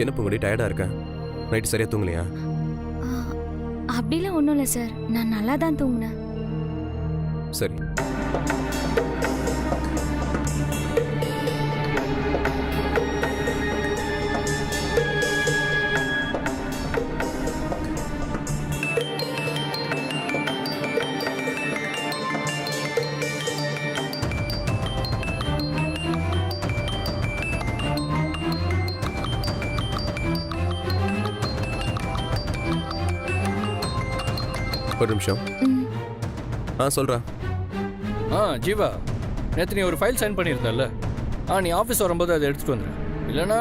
என்ன பூங்குடி டயர்டா இருக்க? நைட்டு சரியா தூங்கலையா? அப்படிலாம் ஒன்றும் இல்லை சார், நான் நல்லா தான் தூங்கினேன். சரி. ஒரு நிமிஷம். சொல்றா. ஜீவா, நேற்று நீ ஒரு ஃபைல் சைன் பண்ணியிருந்தல்ல, நீ ஆஃபீஸ் வரும்போது அதை எடுத்துகிட்டு வந்துடு. இல்லைனா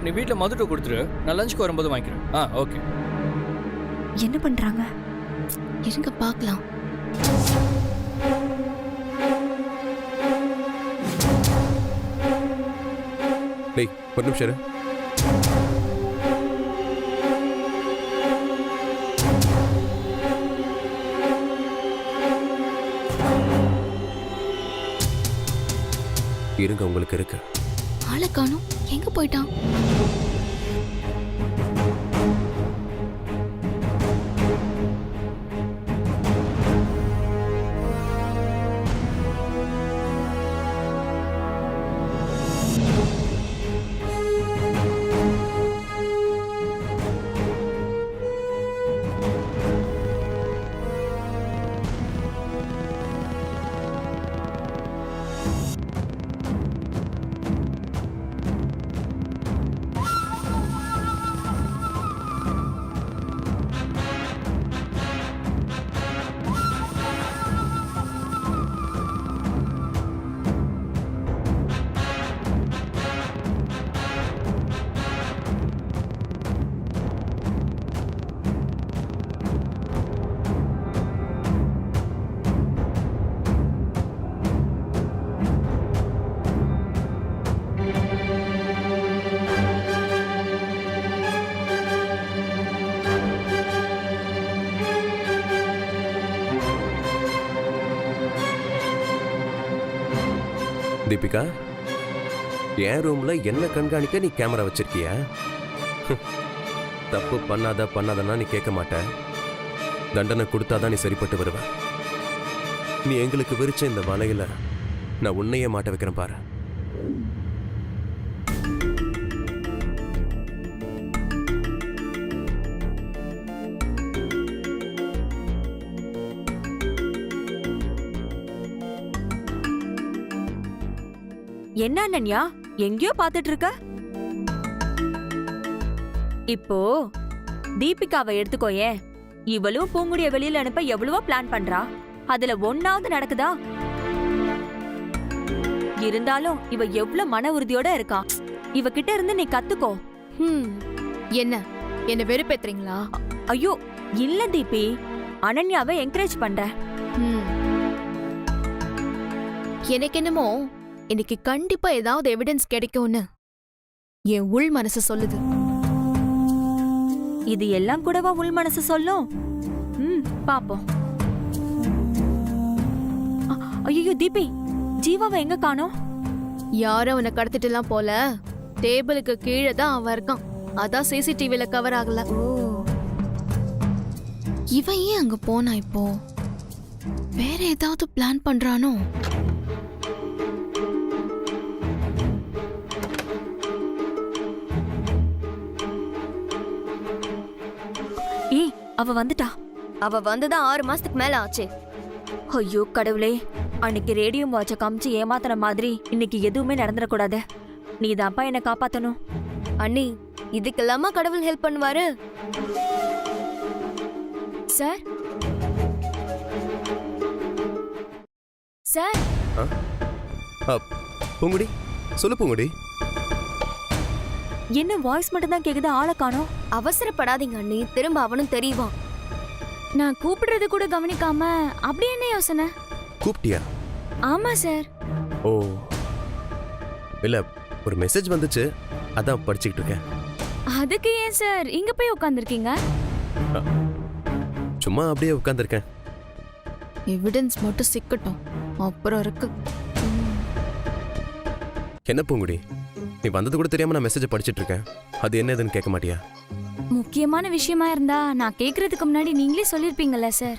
நீ வீட்டில் மதுட்டு கொடுத்துரு, நான் லஞ்சுக்கு வரும்போது வாங்கிக்கிறேன். ஓகே. என்ன பண்ணுறாங்க? இருங்க பார்க்கலாம். டேய், ஒரு நிமிஷம் இரு. இருங்க, உங்களுக்கு இருக்கு. ஆளை காணோம், எங்க போயிட்டான்? தீபிகா, என் ரூம்ல என்ன கண்காணிக்க நீ கேமரா வச்சிருக்கியா? தப்பு பண்ணாதன்னா நீ கேட்க மாட்ட. தண்டனை கொடுத்தாதான் நீ சரிப்பட்டு வருவ. நீ எங்களுக்கு விரிச்ச இந்த வலையில நான் உன்னையே மாட்ட வைக்கிறேன் பாரு. என்ன அனன்யா, எங்கேயோ பாத்துட்டு இருக்க? இப்போ தீபிகாவை எடுத்துக்கோயே. இவளும் பூங்குடிய வெளியில அனுப்ப எவ்வளவோ பிளான் பண்றா. அதுல ஒன்னாவது நடக்குதா? இருந்தாலும் இவ எவ்வளவு மன உறுதியோட இருக்கா. இவகிட்ட இருந்து நீ கத்துக்கோ. என்ன வெறுப்பேத்துறீங்களா? ஐயோ இல்ல தீபி, அனன்யாவை என்கரேஜ் பண்ற. எனக்கு என்னமோ இன்னைக்கு கண்டிப்பா ஏதாவது எவிடன்ஸ் கிடைக்கும்னு என் உள் மனசு சொல்லுது. இது எல்லாம் கூடவா உள் மனசு சொல்லும்? பாப்போம். ஐயோ தீபி, ஜீவாவை எங்க காணோம்? யாரும் அவனை கடத்திட்டுலாம் போல. டேபிளுக்கு கீழே தான் அவன் இருக்கான். அதான் சிசிடிவில கவர் ஆகல. இவன் ஏன் அங்க போனா? இப்போ வேற ஏதாவது பிளான் பண்றானோ? அவ வந்துட்டா. அவ வந்துதான் 6 மாசத்துக்கு மேல ஆச்சு. ஐயோ கடவுளே, அன்னைக்கு ரேடியோ வாட்ச காமிச்சு ஏமாத்துற மாதிரி இன்னைக்கு எதுவுமே நடந்துடக்கூடாது. நீதான்ப்பா என்ன காப்பாத்தணும். அண்ணி, இதுக்கெல்லாமா கடவுள் ஹெல்ப் பண்ணுவாரு? சார் சார் பூங்குடி, சொல்லு பூங்குடி. என்ன வாய்ஸ் மட்டும் தான் கேக்குது, ஆளை காணோம். அவசரப்படாதீங்க அண்ணி, திரும்ப அவனும் தெரியவான். நான் கூப்பிடுறது கூட கவனிக்காம அப்படி என்ன யோசனை? கூப்பிட்டியா? ஆமா சார். ஓ இல்ல, ஒரு மெசேஜ் வந்துச்சு, அதான் படிச்சுக்கிட்டு இருக்கேன். அதுக்கு ஏன் சார் இங்க போய் உட்கார்ந்திருக்கீங்க? சும்மா அப்படியே உட்கார்ந்திருக்கேன். எவிடன்ஸ் மட்டும் சிக்கட்டும், அப்புறம் இருக்கு. என்ன பூங்குடி, நீ வந்தது கூட தெரியாம நான் மெசேஜை படிச்சிட்டு இருக்கேன். அது என்னதுன்னு கேட்க மாட்டியா? முக்கியமான விஷயமா இருந்தா நான் கேக்குறதுக்கு முன்னாடி நீங்களே சொல்லிருப்பீங்கல்ல சார்.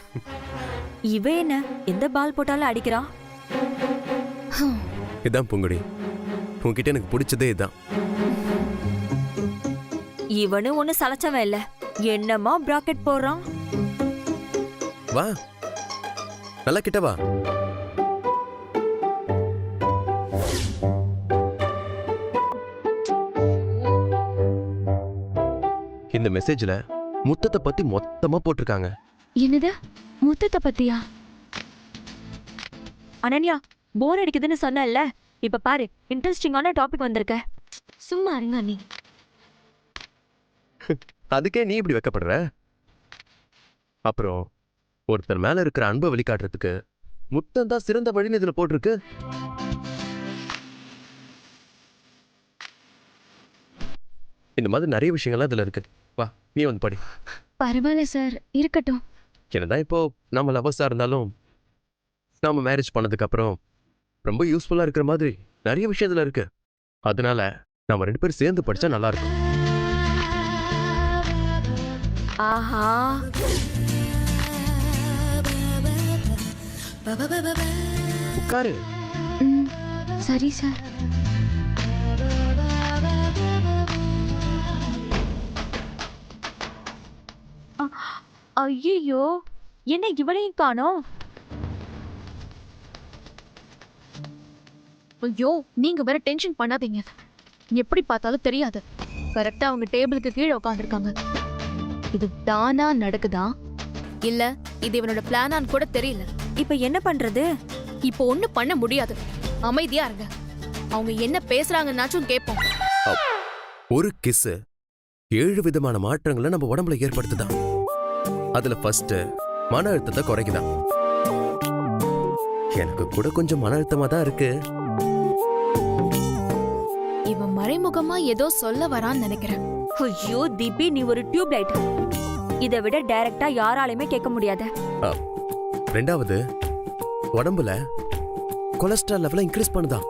இவ என்ன எந்த பால் போட்டாலும் அடிக்கிறா. இதான் பூங்குடி, உன்கிட்ட எனக்கு பிடிச்சதே இதான். இவனும் ஒண்ணு சளைச்சவன் இல்ல, என்னமா பிராக்கெட் போடுறான். வா, நல்லா கிட்ட வா. இந்த மெசேஜ்ல முத்தத்தை பத்தி மொத்தமா போட்டிருக்காங்க. என்னது முத்தத்தை பத்தியா? அனன்யா, போர் அடிக்குதுன்னு சொன்னல, இப்ப பாரு இன்ட்ரெஸ்டிங்கான டாபிக் வந்திருக்க. சும்மா இருங்க நீ. அதுக்கே நீ இப்படி வைக்கப்படுற? அப்புறம் ஒருத்தர் மேல இருக்கிற அன்பை வெளிக்காட்டுறதுக்கு முத்தம் தான் சிறந்த வழின்னு இதுல போட்டிருக்கு. இந்த மாதிரி நிறைய விஷயங்கள்லாம் இதுல இருக்கு. வா, நீ வந்து படி. பரவாயில்ல சார், இருக்கட்டும். என்னதான் இப்போ நம்ம லவர்ஸா இருந்தாலும் நாம மேரேஜ் பண்ணதுக்கு அப்புறம் ரொம்ப யூஸ்ஃபுல்லா இருக்கிற மாதிரி நிறைய விஷயம் இதுல இருக்கு. அதனால நம்ம 2 பேரும் சேர்ந்து படிச்சா நல்லா இருக்கும். ஆஹா, உட்காரு. ம், சரி சார். ஐயோ, என்ன இவளையும் காணோம். ஐயோ, நீங்க வேற டென்ஷன் பண்ணாதீங்க. எப்படி பார்த்தாலும் தெரியாது. கரெக்டா அவங்க டேபிளுக்கு கீழே உட்காந்துருக்காங்க. இது தானா நடக்குதா இல்ல இது இவனோட பிளானான்னு கூட தெரியல. இப்ப என்ன பண்றது? இப்போ ஒண்ணும் பண்ண முடியாது. அமைதியா இருங்க. அவங்க என்ன பேசுறாங்கன்னாச்சும் கேட்போம். ஒரு கிஸ் 7 விதமான மாற்றங்களை நம்ம உடம்புல ஏற்படுத்துதான். அதுல ஃபர்ஸ்ட் மன அழுத்தத்தை குறைக்குதான். எனக்கு கூட கொஞ்சம் மன அழுத்தமா தான் இருக்கு. இவன் மறைமுகமா ஏதோ சொல்ல வரான்னு நினைக்கிறேன். ஐயோ தீபி, நீ ஒரு டியூப் லைட். இதை விட டைரக்டா யாராலையுமே கேட்க முடியாது. ரெண்டாவது, உடம்புல கொலஸ்ட்ரால் லெவலை இன்க்ரீஸ் பண்ணுதான்.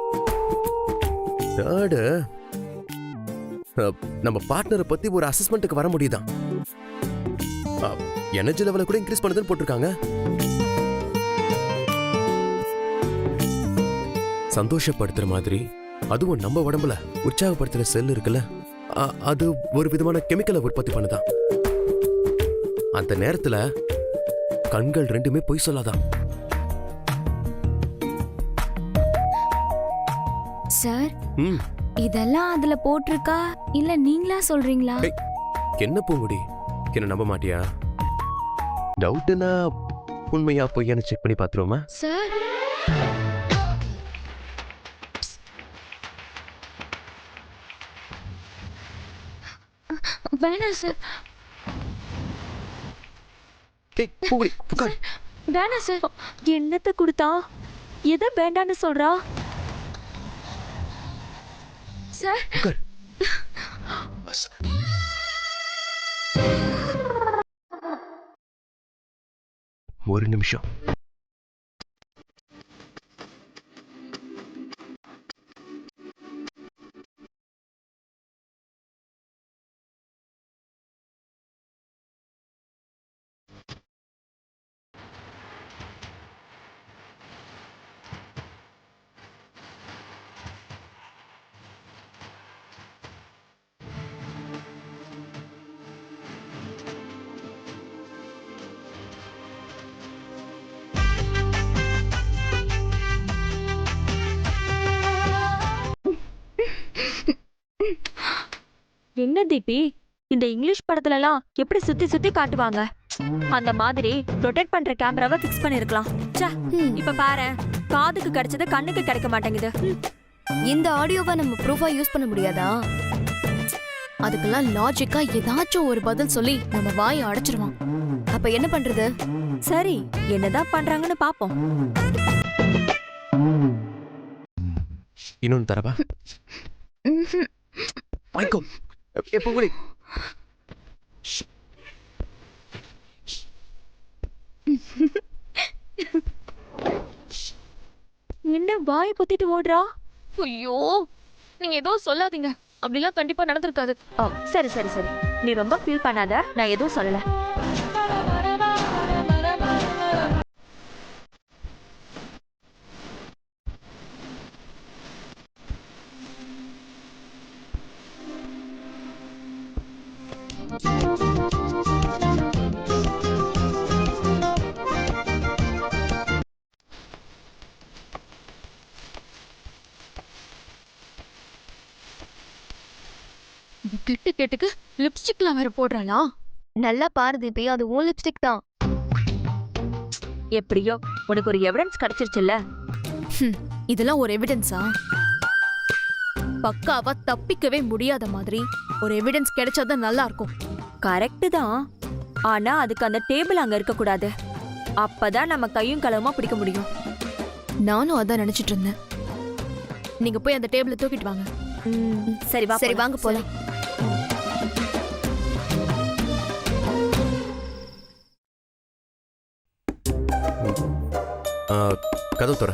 தேர்டு, நம்ம பார்ட்னரை பத்தி ஒரு அசஸ்மெண்ட்டுக்கு வர முடியுதான். எனர்ஜி லெவலை கூட இன்க்ரீஸ் பண்ணுதுன்னு போட்டிருக்காங்க. சந்தோஷப்படுத்துற மாதிரி அதுவும் நம்ம உடம்புல உற்சாகப்படுத்துற செல் இருக்குல்ல, அது ஒரு விதமான கெமிக்கலை உற்பத்தி பண்ணுதான். அந்த நேரத்துல கண்கள் 2மே பொய் சொல்லாதான். சார், ம், இதெல்லாம் அதுல போட்டிருக்கா இல்ல நீங்களா சொல்றீங்களா? ஏய், என்ன பூங்குடி, என்ன நம்ப மாட்டியா? டவுட்னா உண்மையா பொய்யான்னு செக் பண்ணி பாத்துருவோமா? சார், வேணாம் சார், ஏய், பூங்குடி, உட்கார். வேணாம் சார். என்னத்த கொடுத்தா? எதை வேண்டான்னு சொல்றா? சார், உட்கார். ஒரு நிமிஷம். என்ன தீபி, இந்த இங்கிலீஷ் படத்துல எல்லாம் எப்படி சுத்தி சுத்தி காட்டுவாங்க, அந்த மாதிரி ரொட்டேட் பண்ற கேமராவை ஃபிக்ஸ் பண்ணிருக்கலாம். ச்சே, இப்ப பாரு, காதுக்கு கிடைச்சது கண்ணுக்கு கிடைக்க மாட்டேங்குது. இந்த ஆடியோவை நம்ம ப்ரூஃபா யூஸ் பண்ண முடியாதா? அதுக்கெல்லாம் லாஜிக்கா ஏதாச்சும் ஒரு பதில் சொல்லி நம்ம வாயை அடைச்சிருவான். அப்ப என்ன பண்றது? சரி, என்னதான் பண்றாங்கன்னு பாப்போம். இன்னொன்னு தரவா? வாங்கிக்கோ. பூங்குடி, என்ன வாய் பொத்திட்டு ஓடுறா? ஐயோ, நீங்க ஏதோ சொல்லாதீங்க. அப்படிலாம் கண்டிப்பா நடந்திருக்காது. ஓ சரி சரி சரி, நீ ரொம்ப ஃபீல் பண்ணாத, நான் எதுவும் சொல்லல. கெட்டு கேட்டுக்கு லிப்ஸ்டிக்லாம் வேற போடுறாளா? நல்லா பாரு தீபி, அது உன் லிப்ஸ்டிக் தான். எப்படியோ உனக்கு ஒரு எவிடன்ஸ் கிடைச்சிருச்சுல்ல. இதெல்லாம் ஒரு எவிடன்ஸா? பக்காவா தப்பிக்கவே முடியாத மாதிரி ஒரு எவிடன்ஸ் கிடைச்சாதான் நல்லா இருக்கும். கரெக்டு தான், ஆனா அதுக்கு அந்த டேபிள் அங்க இருக்க கூடாது. அப்பதான் நம்ம கையும் களவுமா பிடிக்க முடியும். நானும் அதான் நினைச்சிட்டு இருந்தேன். நீங்க போய் அந்த டேபிளை தூக்கிட்டு வாங்க. சரி வா சரி வாங்க போலாம். கதவு தர.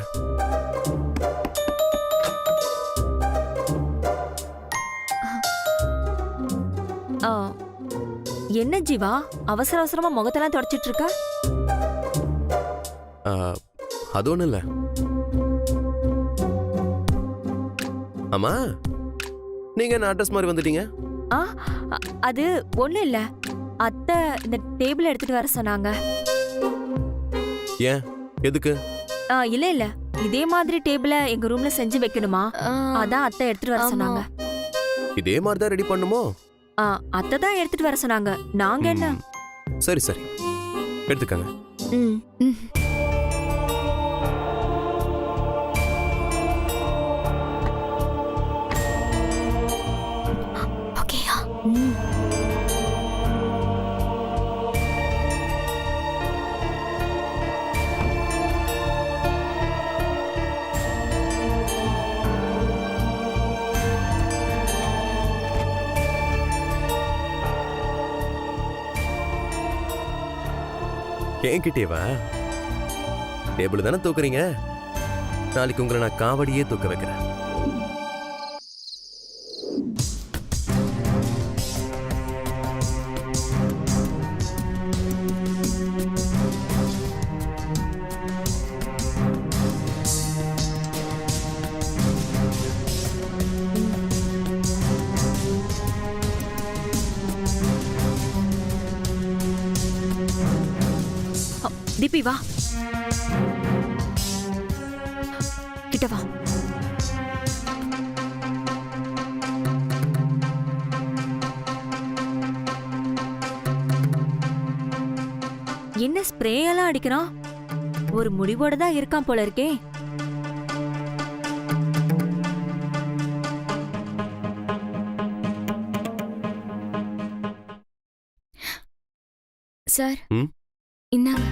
ஆ, என்ன ஜீவா அவசர அவசரமா முகத்தெல்லாம் தொடச்சிட்டு இருக்க? அது ஒன்றும் இல்லை. ஆமா, நீங்க என்ன அட்ரஸ் மாதிரி வந்துட்டீங்க? ஆ, அது ஒண்ணும் இல்ல, அத்தை இந்த டேபிள் எடுத்துட்டு வர சொன்னாங்க. ஏன், எதுக்கு? இல்ல இல்ல, இதே மாதிரி டேபிள எங்க ரூம்ல செஞ்சு வைக்கணுமா, அதான் அத்தை எடுத்துட்டு வர சொன்னாங்க. இதே மாதிரி தான் ரெடி பண்ணுமோ? அத்தை தான் எடுத்துட்டு வர சொன்னாங்க, நாங்க என்ன. சரி சரி, எடுத்துக்கங்க. ஓகேயா? என்கிட்டேவா? டேபிள் தானே தூக்குறீங்க, நாளைக்கு உங்களை நான் காவடியே தூக்க வைக்கிறேன். தீபி வா, கிட்ட வா. என்ன ஸ்ப்ரே எல்லாம் அடிக்கிறான்? ஒரு முடிவோட தான் இருக்கான் போல இருக்கே. சார், ம்? இன்னாங்க.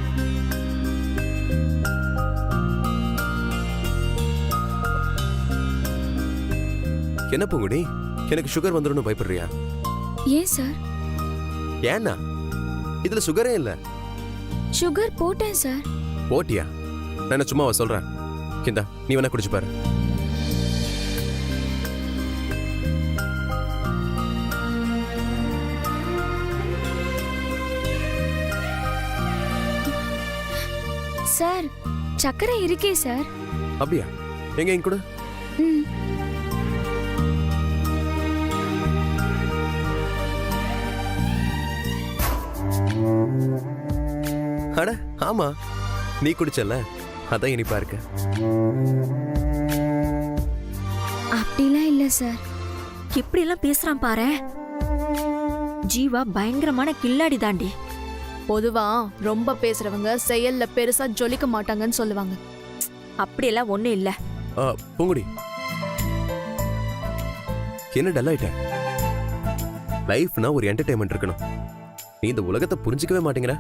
என்ன பூங்குடி, எனக்கு சுகர் வந்துடும் பயப்படுறியா? ஏன் சார்? ஏன்னா இதுல சுகரே இல்ல. சுகர் போட்டேன் சார். போட்டியா? நான் சும்மாவா சொல்றேன். இந்தா, நீ வேணா குடிச்சு பாரு. சார், சக்கரை இருக்கே சார். அப்படியா? எங்க இங்க கொடு. ம். அட ஆமா, நீ குடிச்சல, அதான் இனிப்பா இருக்கு. அப்படிலாம் இல்ல சார். எப்படி எல்லாம் பேசுறான் பாரு. ஜீவா பயங்கரமான கில்லாடி தாண்டி. பொதுவா ரொம்ப பேசுறவங்க செயல்ல பெருசா ஜொலிக்க மாட்டாங்கன்னு சொல்லுவாங்க. அப்படியெல்லாம் ஒண்ணும் இல்ல. பூங்குடி, என்ன டல் ஆயிட்ட? லைஃப்னா ஒரு என்டர்டைன்மெண்ட் இருக்கணும். நீ இந்த உலகத்தை புரிஞ்சிக்கவே மாட்டேங்கிற.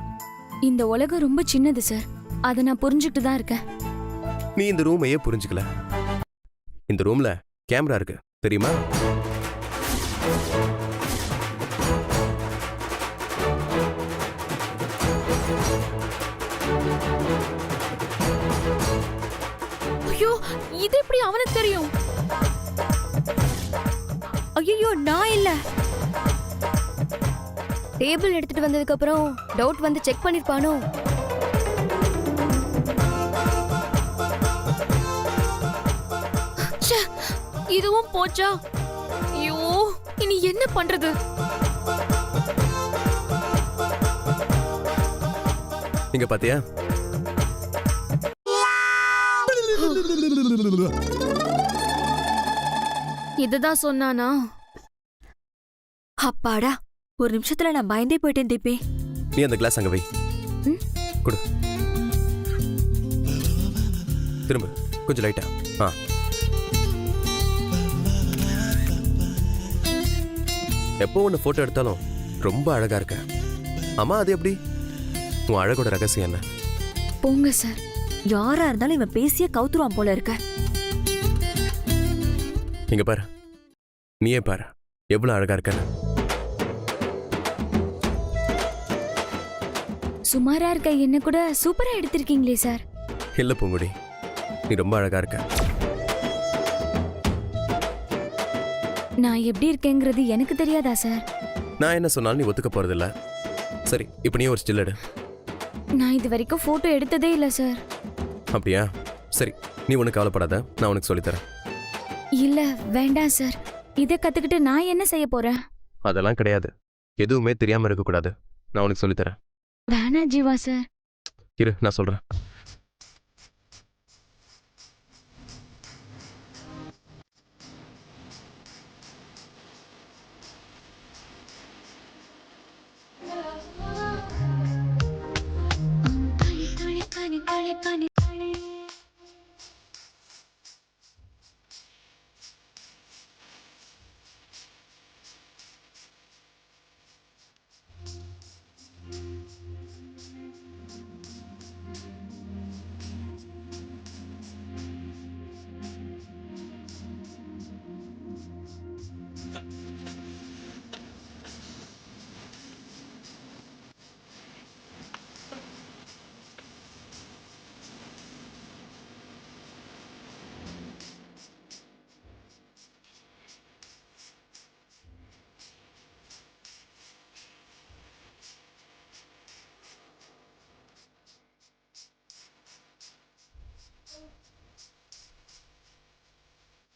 இந்த உலகம் ரொம்ப சின்னது சார், அதை நான் புரிஞ்சுக்கிட்டு தான் இருக்கேன். நீ இந்த ரூமையே புரிஞ்சுக்கல. இந்த ரூம்ல கேமரா இருக்கு தெரியுமா? ஐயோ, இது எப்படி அவனுக்கு தெரியும்? ஐயோ நான் இல்ல. டேபிள் எடுத்துட்டு வந்ததுக்கு அப்புறம் டவுட் வந்து செக் பண்ணிருப்பானோ? ச்சே, இதுவும் போச்சா? ஐயோ, இனி என்ன பண்றது? இங்க பாத்தியா? இதுதான் சொன்னானா? அப்பாடா, ஒரு நிமிஷத்துல நான் பயந்தே போயிட்டேன் தீபி. நீ அந்த கிளாஸ் அங்க வை. கொடு. திரும்ப கொஞ்சம் லைட்டா. ஆ, எப்போ உன்னை போட்டோ எடுத்தாலும் ரொம்ப அழகா இருக்க. அம்மா அது எப்படி? உன் அழகோட ரகசியம் என்ன? போங்க சார். யாரா இருந்தாலும் இவன் பேசியே கவுத்துருவான் போல இருக்க. இங்க பாரு, நீயே பாரு எவ்வளவு அழகா இருக்க. சுமாரா இருக்க என்ன கூட சூப்பரா எடுத்திருக்கீங்களே சார். இல்ல பூங்குடி, நீ ரொம்ப அழகா இருக்க. நான் எப்படி இருக்கேங்கிறது எனக்கு தெரியாதா சார்? நான் என்ன சொன்னாலும் நீ ஒத்துக்க போறதில்ல. சரி, இப்போ நீ ஒரு ஸ்டில் எடு. நான் இது வரைக்கும் போட்டோ எடுத்ததே இல்ல சார். அப்படியா? சரி, நீ ஒன்றும் கவலைப்படாத, நான் உனக்கு சொல்லித்தரேன். இல்ல வேண்டாம் சார். இதை கத்துக்கிட்டு நான் என்ன செய்ய போறேன்? அதெல்லாம் கிடையாது. எதுவுமே தெரியாம இருக்கக்கூடாது. நான் உனக்கு சொல்லித்தரேன். வேணா ஜீவா சார். இரு, நான் சொல்றேன்.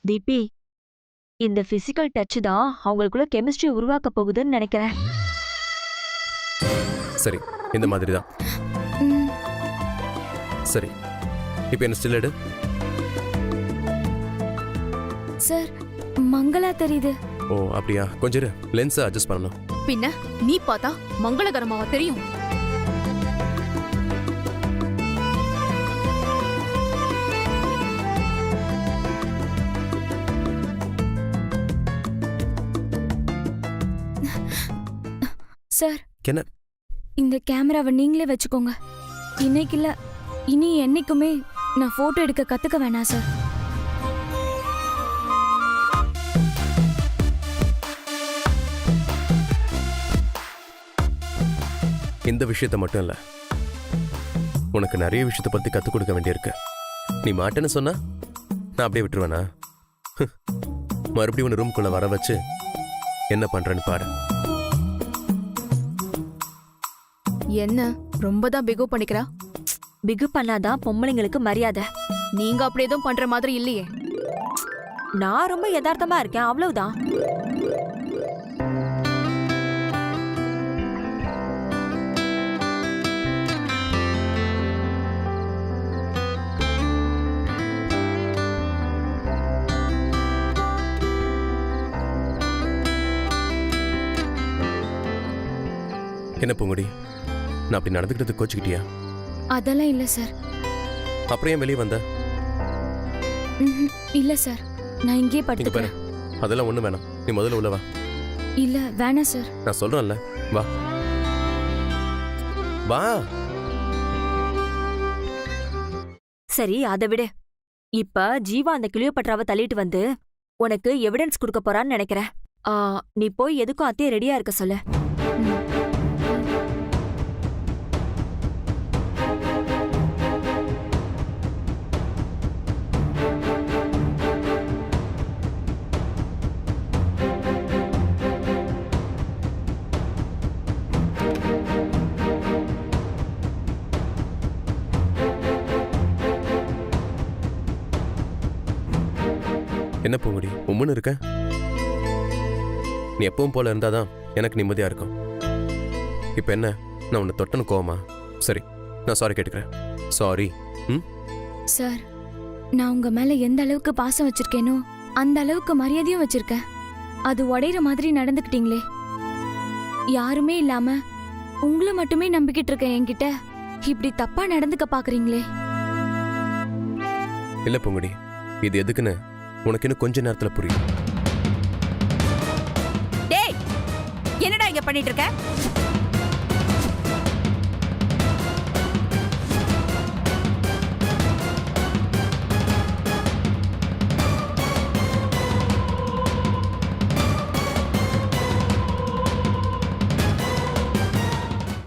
தீபி, இந்த பிசிக்கல் டச் தான் அவங்களுக்குள்ள கெமிஸ்ட்ரி உருவாக்க போகுதுன்னு நினைக்கிறேன். சரி, இந்த மாதிரி தான். ம், சரி, இப்போ என்ன ஸ்டில் எடு. சார் மங்களா தெரியுது. ஓ அப்படியா? கொஞ்சம் இரு, லென்ஸை அட்ஜஸ்ட் பண்ணணும். பின்ன நீ பார்த்தா மங்களகரமாவா தெரியும்? சார் என்ன? இந்த கேமராவை நீங்களே வச்சுக்கோங்க. இன்னைக்கு இல்ல, இனி என்னைக்குமே நான் போட்டோ எடுக்க கத்துக்க வேணாம் சார். இந்த விஷயத்த மட்டும் இல்ல, உனக்கு நிறைய விஷயத்தை பத்தி கத்துக் கொடுக்க வேண்டியிருக்கு. நீ மாட்டேன்னு சொன்னா நான் அப்படியே விட்டுருவேனா? மறுபடியும் உன்னை ரூம்குள்ள வர வச்சு என்ன பண்றேன்னு பாரு. என்ன ரொம்ப தான் பிகு பண்ணிக்கிறா? பிகு பண்ணாதான் பொம்பளைங்களுக்கு மரியாதை. நீங்க அப்படி எதுவும் பண்ற மாதிரி இல்லையே. நான் ரொம்ப யதார்த்தமா இருக்கேன், அவ்வளவுதான். என்ன பூங்குடி, நான் அப்படி நடந்துக்கிட்டது கோச்சுக்கிட்டியா? அதெல்லாம் இல்ல சார். அப்புறம் ஏன் வெளியே வந்த? இல்ல சார், நான் இங்கேயே இங்க பாரு, படுத்துக்கிறேன். அதெல்லாம் ஒண்ணு வேணாம். நீ முதல்ல உள்ள வா. இல்ல வேணாம் சார். நான் சொல்றேன்ல, வா வா. சரி, அதை விடு. இப்ப ஜீவா அந்த கிளியோபட்ராவை தள்ளிட்டு வந்து உனக்கு எவிடன்ஸ் கொடுக்க போறான்னு நினைக்கிறேன். நீ போய் எதுக்கும் அத்தையே ரெடியா இருக்க சொல்லு. என்ன பூங்குடி உம்முன்னு இருக்க? நீ எப்பவும் போல இருந்தாதான் எனக்கு நிம்மதியா இருக்கும். இப்ப என்ன, நான் உன்னை தொட்டனு கோவமா? சரி, நான் சாரி கேட்டுக்கிறேன். சாரி. ம் சார், நான் உங்க மேல எந்த அளவுக்கு பாசம் வச்சிருக்கேனோ அந்த அளவுக்கு மரியாதையும் வச்சிருக்கேன். அது உடையிற மாதிரி நடந்துக்கிட்டீங்களே. யாருமே இல்லாம உங்களை மட்டுமே நம்பிக்கிட்டு இருக்கேன் என்கிட்ட. இப்படி தப்பா நடந்துக்க பாக்குறீங்களே. இல்ல பூங்குடி, இது எதுக்குன்னு உனக்கு இன்னும் கொஞ்ச நேரத்துல புரியும். டேய், என்னடா இங்க பண்ணிட்டு இருக்க?